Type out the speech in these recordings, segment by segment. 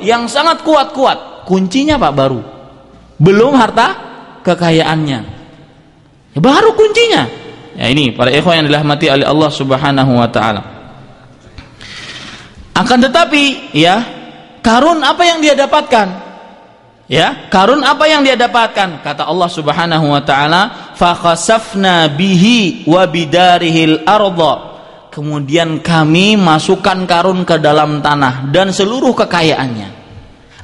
yang sangat kuat-kuat. Kuncinya Pak baru. Belum harta kekayaannya. Ya, baru kuncinya. Ya ini para ikhwan yang dirahmati oleh Allah Subhanahu wa taala. Akan tetapi ya, Qarun apa yang dia dapatkan? Ya, Qarun apa yang dia dapatkan? Kata Allah Subhanahu wa taala, "Fa khasafna bihi wa bidarihil ardh." Kemudian kami masukkan Qarun ke dalam tanah dan seluruh kekayaannya.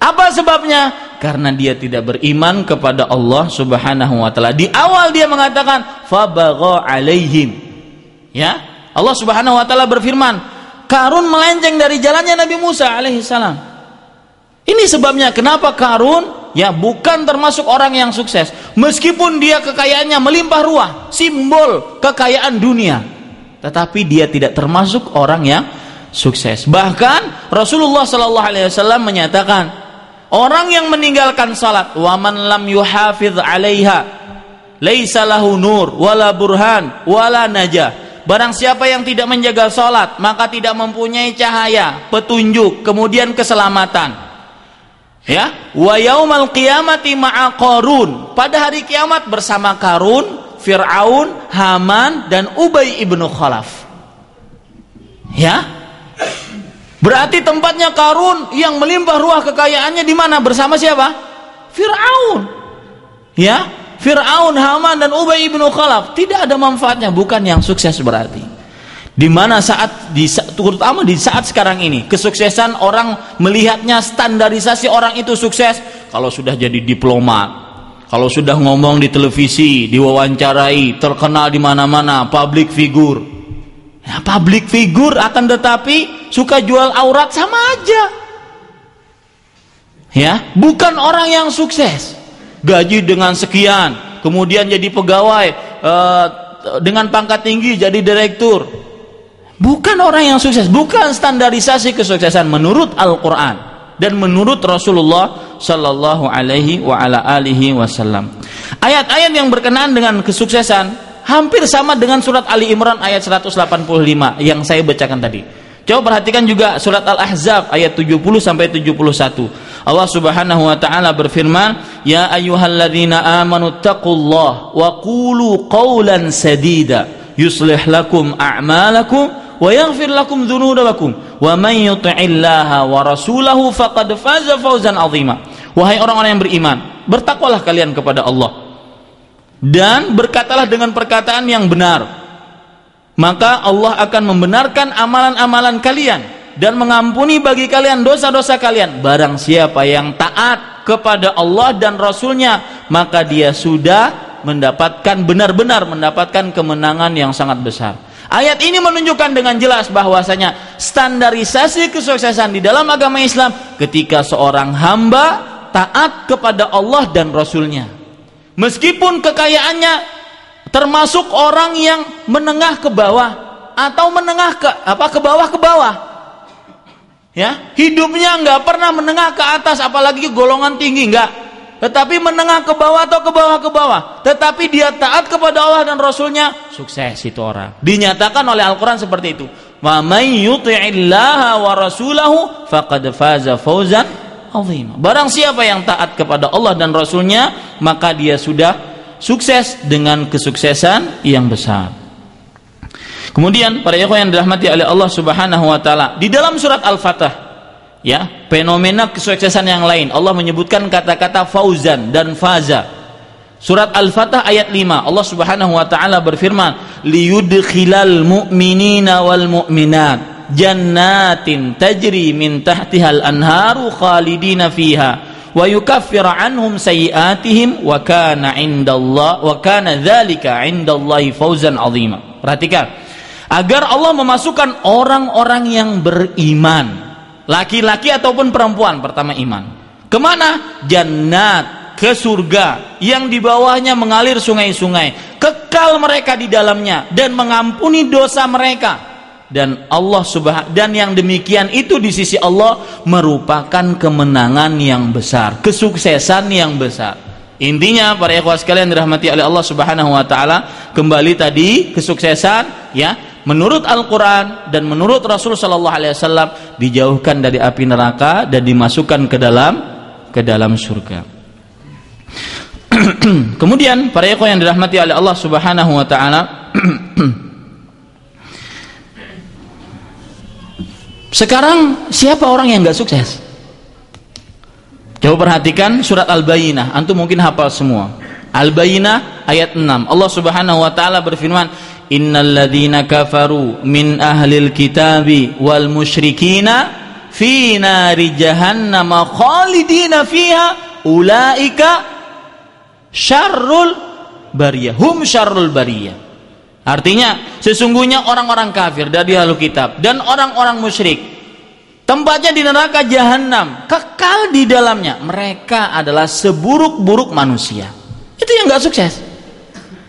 Apa sebabnya? Karena dia tidak beriman kepada Allah Subhanahu wa taala. Di awal dia mengatakan fa bagha alaihim. Ya, Allah Subhanahu wa taala berfirman, Qarun melenceng dari jalannya Nabi Musa alaihissalam. Ini sebabnya kenapa Qarun ya bukan termasuk orang yang sukses. Meskipun dia kekayaannya melimpah ruah, simbol kekayaan dunia, tetapi dia tidak termasuk orang yang sukses. Bahkan Rasulullah sallallahu alaihi wasallam menyatakan, orang yang meninggalkan salat, wa man lam yuhafiz 'alaiha laisa lahu nur wala burhan wala najah. Barang siapa yang tidak menjaga salat, maka tidak mempunyai cahaya, petunjuk, kemudian keselamatan. Ya, wa yaumal qiyamati ma'a Qarun. Pada hari kiamat bersama Qarun, Fir'aun, Haman dan Ubay ibnu Khalaf. Ya, berarti tempatnya Qarun yang melimpah ruah kekayaannya di mana? Bersama siapa? Fir'aun. Ya, Fir'aun, Haman dan Ubay ibnu Khalaf. Tidak ada manfaatnya, bukan yang sukses berarti. Di mana terutama di saat sekarang ini, kesuksesan orang melihatnya, standarisasi orang itu sukses kalau sudah jadi diplomat, kalau sudah ngomong di televisi, diwawancarai, terkenal di mana-mana, public figure. Ya, public figure akan tetapi suka jual aurat sama aja. Ya, bukan orang yang sukses. Gaji dengan sekian, kemudian jadi pegawai dengan pangkat tinggi jadi direktur. Bukan orang yang sukses, bukan standarisasi kesuksesan menurut Al-Quran dan menurut Rasulullah Sallallahu Alaihi wa ala alihi Wasallam. Ayat-ayat yang berkenaan dengan kesuksesan hampir sama dengan surat Ali Imran ayat 185 yang saya bacakan tadi. Coba perhatikan juga surat Al-Ahzab ayat 70 sampai 71. Allah Subhanahu wa taala berfirman, "Ya ayyuhalladzina amanu taqullaha wa qulu qawlan sadida yuslih lakum a'malakum wa yaghfir lakum dzunubakum wa man yuti'illaha wa rasulahu faqad faza fawzan 'azima." Wahai orang-orang yang beriman, bertakwalah kalian kepada Allah dan berkatalah dengan perkataan yang benar, maka Allah akan membenarkan amalan-amalan kalian dan mengampuni bagi kalian dosa-dosa kalian. Barang siapa yang taat kepada Allah dan Rasulnya, maka dia sudah mendapatkan, benar-benar mendapatkan kemenangan yang sangat besar. Ayat ini menunjukkan dengan jelas bahwasanya standarisasi kesuksesan di dalam agama Islam ketika seorang hamba taat kepada Allah dan Rasulnya. Meskipun kekayaannya termasuk orang yang menengah ke bawah atau menengah ke bawah ke bawah. Ya, hidupnya nggak pernah menengah ke atas, apalagi golongan tinggi nggak. Tetapi menengah ke bawah atau ke bawah ke bawah, tetapi dia taat kepada Allah dan Rasulnya, sukses itu orang. Dinyatakan oleh Al-Quran seperti itu. Wa may yuti'illaha wa rasulahu faqad faza fawzan 'azima. Barang siapa yang taat kepada Allah dan Rasulnya, maka dia sudah sukses dengan kesuksesan yang besar. Kemudian para ikhwan yang dirahmati oleh Allah Subhanahu wa taala, di dalam surat Al-Fatah, ya, fenomena kesuksesan yang lain, Allah menyebutkan kata-kata fauzan dan faza. Surat Al-Fatah ayat 5, Allah Subhanahu wa taala berfirman, liyudkhilal mu'minina wal mu'minat jannatin tajri min tahtihal anharu khalidina fiha wa yukaffir anhum sayiatihim wa kana dzalika 'indallahi fauzan 'azima. Perhatikan, agar Allah memasukkan orang-orang yang beriman, laki-laki ataupun perempuan, pertama iman, kemana? Jannat, ke surga yang di bawahnya mengalir sungai-sungai, kekal mereka di dalamnya dan mengampuni dosa mereka. Dan Allah dan yang demikian itu di sisi Allah merupakan kemenangan yang besar, kesuksesan yang besar. Intinya para ikhwah sekalian dirahmati oleh Allah Subhanahu wa taala, kembali tadi kesuksesan ya menurut Al-Quran dan menurut Rasul Sallallahu Alaihi Wasallam dijauhkan dari api neraka dan dimasukkan ke dalam surga. Kemudian para ikhwan yang dirahmati oleh Allah Subhanahu wa taala, sekarang siapa orang yang enggak sukses? Coba perhatikan surat Al-Bayyinah, antum mungkin hafal semua. Al-Bayyinah ayat 6. Allah Subhanahu wa taala berfirman, "Innal ladzina kafaru min ahlil kitabi wal musyrikina fi nari jahannam khalidina fiha ulaika syarrul bariyah." Hum syarrul bariyah. Artinya sesungguhnya orang-orang kafir dari ahlul kitab dan orang-orang musyrik tempatnya di neraka jahanam, kekal di dalamnya. Mereka adalah seburuk-buruk manusia. Itu yang enggak sukses.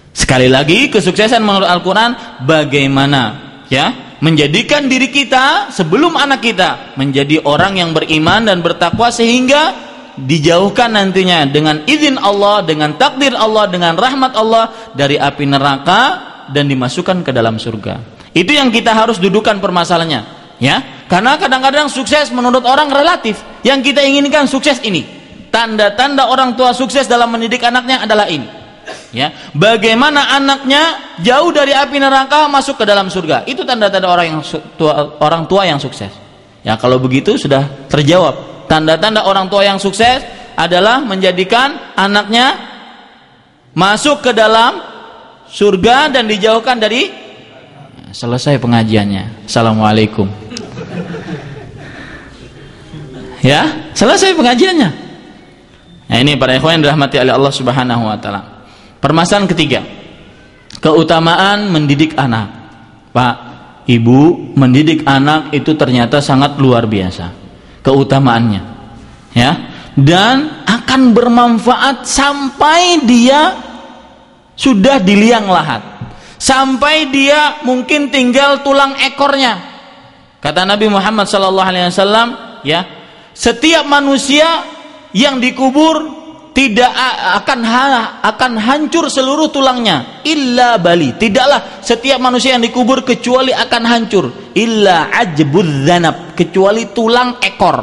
Sekali lagi, kesuksesan menurut Al-Quran bagaimana ya menjadikan diri kita sebelum anak kita menjadi orang yang beriman dan bertakwa sehingga dijauhkan nantinya dengan izin Allah, dengan takdir Allah, dengan rahmat Allah dari api neraka dan dimasukkan ke dalam surga. Itu yang kita harus dudukan permasalahannya, ya. Karena kadang-kadang sukses menurut orang relatif. Yang kita inginkan sukses ini. Tanda-tanda orang tua sukses dalam mendidik anaknya adalah ini. Ya, bagaimana anaknya jauh dari api neraka masuk ke dalam surga. Itu tanda-tanda orang tua yang sukses. Ya, kalau begitu sudah terjawab. Tanda-tanda orang tua yang sukses adalah menjadikan anaknya masuk ke dalam surga dan dijauhkan dari. Selesai pengajiannya. Assalamualaikum. Ya, selesai pengajiannya. Nah, ini para ikhwan yang dirahmati oleh Allah Subhanahu wa taala. Permasalahan ketiga, keutamaan mendidik anak. Pak, Ibu, mendidik anak itu ternyata sangat luar biasa keutamaannya, ya, dan akan bermanfaat sampai dia sudah di liang lahat, sampai dia mungkin tinggal tulang ekornya. Kata Nabi Muhammad SAW, ya, setiap manusia yang dikubur tidak akan hancur seluruh tulangnya illa bali. Tidaklah setiap manusia yang dikubur kecuali akan hancur illa ajbudz dzanab, kecuali tulang ekor.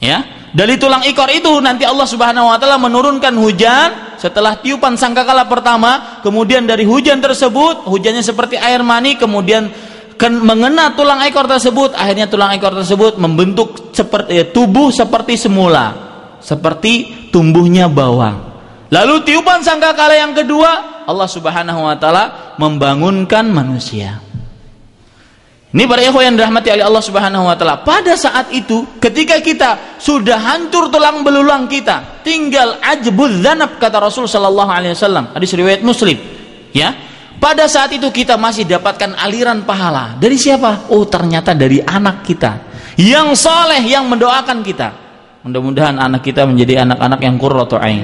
Ya, dari tulang ekor itu nanti Allah Subhanahu wa taala menurunkan hujan setelah tiupan sangkakala pertama, kemudian dari hujan tersebut, hujannya seperti air mani, kemudian mengena tulang ekor tersebut, akhirnya tulang ekor tersebut membentuk seperti tubuh seperti semula, seperti tumbuhnya bawang. Lalu tiupan sangkakala yang kedua, Allah Subhanahu wa taala membangunkan manusia. Ini para ikhwan yang dirahmati oleh Allah Subhanahu wa taala. Pada saat itu, ketika kita sudah hancur tulang belulang kita, tinggal ajbudz dzanab, kata Rasul sallallahu alaihi wasallam, hadis riwayat Muslim, ya. Pada saat itu kita masih dapatkan aliran pahala. Dari siapa? Oh, ternyata dari anak kita yang saleh, yang mendoakan kita. Mudah-mudahan anak kita menjadi anak-anak yang qurratu ain.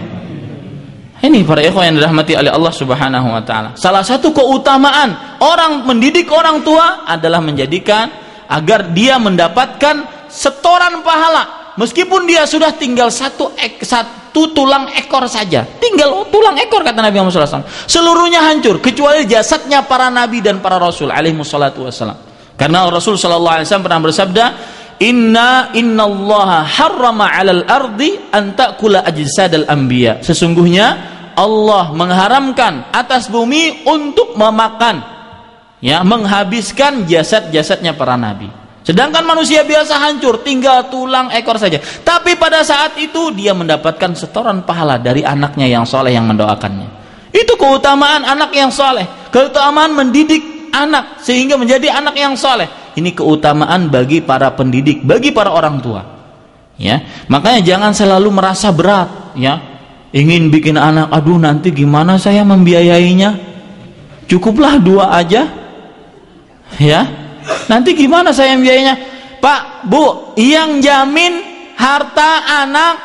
Ini para ikhwan yang dirahmati oleh Allah Subhanahu wa taala. Salah satu keutamaan orang mendidik orang tua adalah menjadikan agar dia mendapatkan setoran pahala. Meskipun dia sudah tinggal satu tulang ekor saja, tinggal tulang ekor, kata Nabi Muhammad SAW, seluruhnya hancur kecuali jasadnya para nabi dan para rasul alaihi wassalatu wassalam. Karena Rasul sallallahu alaihi wasallam pernah bersabda, innallaha harrama 'alal ardi an ta'kula ajsadal anbiya. Sesungguhnya Allah mengharamkan atas bumi untuk memakan, ya, menghabiskan jasad-jasadnya para nabi. Sedangkan manusia biasa hancur, tinggal tulang ekor saja. Tapi pada saat itu dia mendapatkan setoran pahala dari anaknya yang soleh yang mendoakannya. Itu keutamaan anak yang soleh, keutamaan mendidik anak sehingga menjadi anak yang soleh. Ini keutamaan bagi para pendidik, bagi para orang tua. Ya, makanya jangan selalu merasa berat, ya, ingin bikin anak, aduh nanti gimana saya membiayainya? Cukuplah 2 aja, ya. Nanti gimana saya biayanya? Pak, Bu, yang jamin harta anak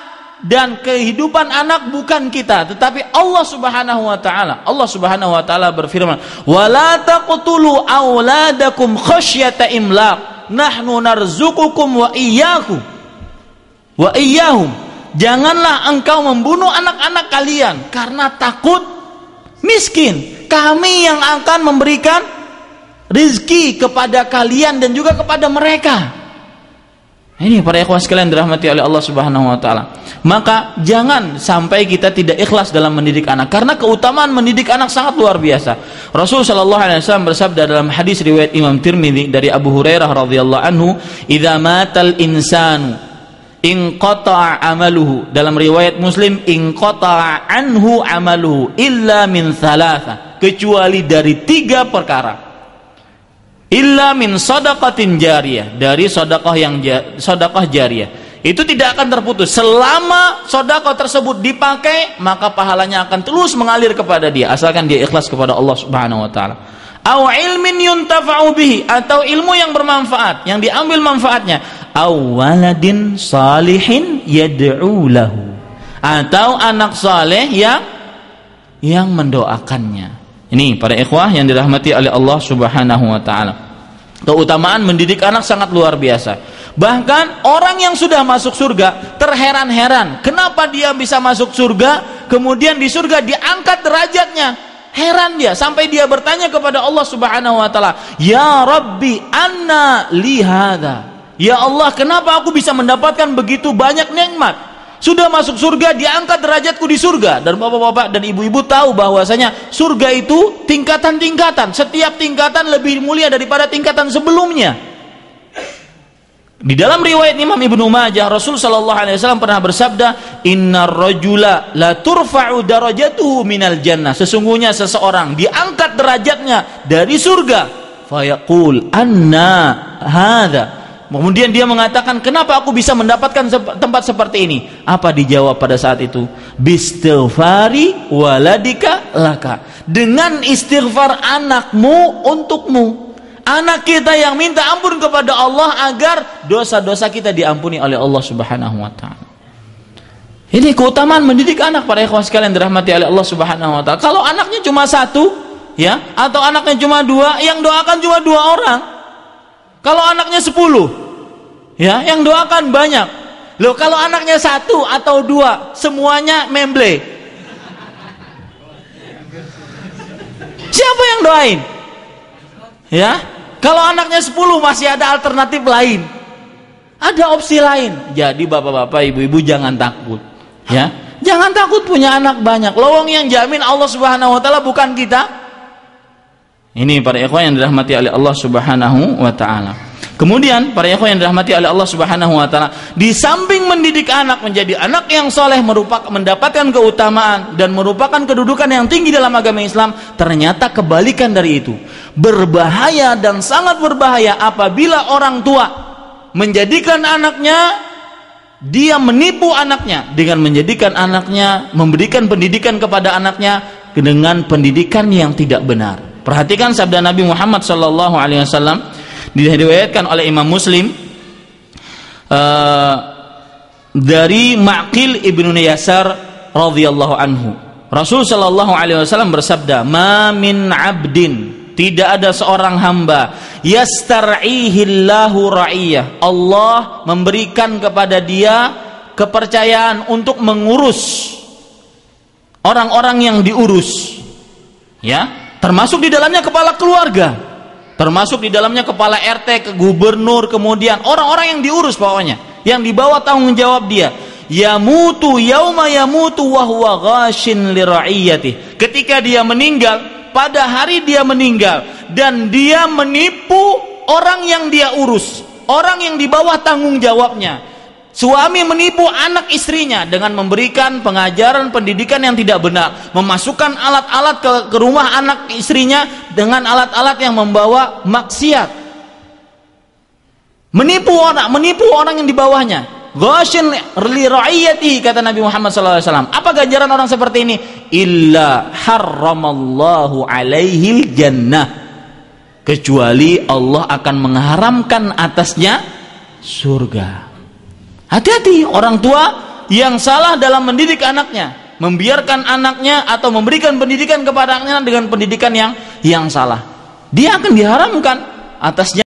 dan kehidupan anak bukan kita, tetapi Allah Subhanahu wa taala. Allah Subhanahu wa taala berfirman, "Wala taqtulu auladakum khasyata imlaq, nahnu narzuqukum wa iyyakum wa iyyahum." Janganlah engkau membunuh anak-anak kalian karena takut miskin. Kami yang akan memberikan rizki kepada kalian dan juga kepada mereka. Ini para ikhwan sekalian dirahmati oleh Allah Subhanahu wa taala. Maka jangan sampai kita tidak ikhlas dalam mendidik anak, karena keutamaan mendidik anak sangat luar biasa. Rasul sallallahu alaihi wasallam bersabda dalam hadis riwayat Imam Tirmidzi dari Abu Hurairah radhiyallahu anhu, "Idza matal insanu inqata'a amaluhu." Dalam riwayat Muslim, "Inqata'a anhu amaluhu illa min thalatha." Kecuali dari 3 perkara. Illa min shadaqatin jariyah, dari sedekah jariyah. Itu tidak akan terputus selama sedekah tersebut dipakai, maka pahalanya akan terus mengalir kepada dia asalkan dia ikhlas kepada Allah Subhanahu wa taala. Au ilmin yuntafa'u bihi, atau ilmu yang bermanfaat, yang diambil manfaatnya. Au waladin salihin yad'u lahu, atau anak saleh yang mendoakannya. Ini para ikhwah yang dirahmati oleh Allah Subhanahu wa taala. Keutamaan mendidik anak sangat luar biasa. Bahkan orang yang sudah masuk surga terheran-heran, kenapa dia bisa masuk surga, kemudian di surga diangkat derajatnya. Heran dia sampai dia bertanya kepada Allah Subhanahu wa taala, "Ya Rabbi, anna li hadza?" Ya Allah, kenapa aku bisa mendapatkan begitu banyak nikmat? Sudah masuk surga, diangkat derajatku di surga. Dan bapak-bapak dan ibu-ibu tahu bahwasanya surga itu tingkatan-tingkatan. Setiap tingkatan lebih mulia daripada tingkatan sebelumnya. Di dalam riwayat Imam Ibnu Majah, Rasul sallallahu alaihi wasallam pernah bersabda, "Innar rajula la turfa'u darajatuhu minal jannah." Sesungguhnya seseorang diangkat derajatnya dari surga. Fayaqul, "Anna hadza?" Kemudian dia mengatakan, kenapa aku bisa mendapatkan tempat seperti ini? Apa dijawab pada saat itu? Bistighfari waladika laka. Dengan istighfar anakmu untukmu. Anak kita yang minta ampun kepada Allah agar dosa-dosa kita diampuni oleh Allah Subhanahu wa taala. Ini keutamaan mendidik anak para ikhwan sekalian dirahmati oleh Allah Subhanahu wa taala. Kalau anaknya cuma 1, ya, atau anaknya cuma 2, yang doakan cuma 2 orang. Kalau anaknya 10, ya, yang doakan banyak. Loh, kalau anaknya 1 atau 2, semuanya memble. Siapa yang doain? Ya, kalau anaknya 10 masih ada alternatif lain. Ada opsi lain. Jadi bapak-bapak, ibu-ibu jangan takut. Ya, jangan takut punya anak banyak. Lowong yang jamin Allah Subhanahu wa taala, bukan kita. Ini para ikhwan yang dirahmati oleh Allah Subhanahu wa taala. Kemudian para ikhwan yang dirahmati oleh Allah Subhanahu wa taala, di samping mendidik anak menjadi anak yang soleh mendapatkan keutamaan dan merupakan kedudukan yang tinggi dalam agama Islam, ternyata kebalikan dari itu. Berbahaya dan sangat berbahaya apabila orang tua menjadikan anaknya, dia menipu anaknya dengan menjadikan anaknya, memberikan pendidikan kepada anaknya dengan pendidikan yang tidak benar. Perhatikan sabda Nabi Muhammad sallallahu alaihi wasallam, diriwayatkan oleh Imam Muslim dari Ma'qil ibnu Yasar radhiyallahu anhu. Rasul sallallahu alaihi wasallam bersabda, "Ma min 'abdin", tidak ada seorang hamba, "yastar'ihillahu ra'iyah", Allah memberikan kepada dia kepercayaan untuk mengurus orang-orang yang diurus, ya, termasuk di dalamnya kepala keluarga, termasuk di dalamnya kepala RT, ke gubernur, kemudian orang-orang yang diurus pokoknya, yang dibawa tanggung jawab dia. Yamutu yauma yamutu wa huwa ghashin li ra'iyati. Ketika dia meninggal, pada hari dia meninggal dan dia menipu orang yang dia urus, orang yang di bawah tanggung jawabnya. Suami menipu anak istrinya dengan memberikan pengajaran pendidikan yang tidak benar, memasukkan alat-alat ke rumah anak istrinya dengan alat-alat yang membawa maksiat. Menipu orang yang di bawahnya. Ghashin li ra'iyati, kata Nabi Muhammad SAW. Apa ganjaran orang seperti ini? Illa harramallahu alaihil jannah. Kecuali Allah akan mengharamkan atasnya surga. Hati-hati orang tua yang salah dalam mendidik anaknya, membiarkan anaknya atau memberikan pendidikan kepada anaknya dengan pendidikan yang salah. Dia akan diharamkan atasnya